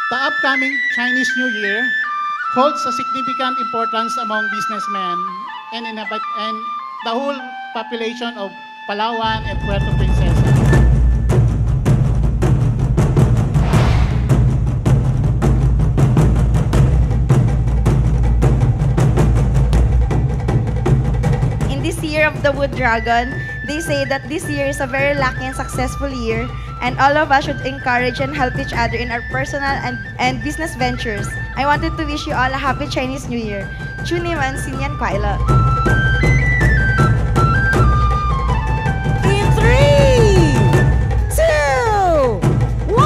The upcoming Chinese New Year holds a significant importance among businessmen and the whole population of Palawan and Puerto Princesa. In this year of the Wood Dragon, they say that this year is a very lucky and successful year, and all of us should encourage and help each other in our personal and business ventures. I wanted to wish you all a happy Chinese New Year. 祝你们新年快乐! In 3, 2, 1.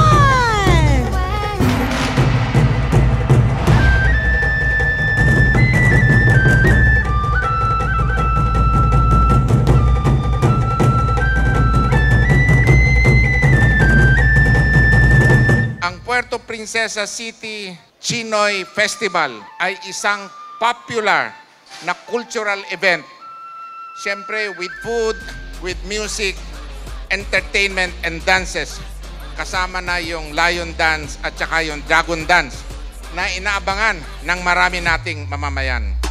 Ang Puerto Princesa City Chinoy Festival ay isang popular na cultural event. Siyempre, with food, with music, entertainment, and dances. Kasama na yung Lion Dance at saka yung Dragon Dance na inaabangan ng marami nating mamamayan.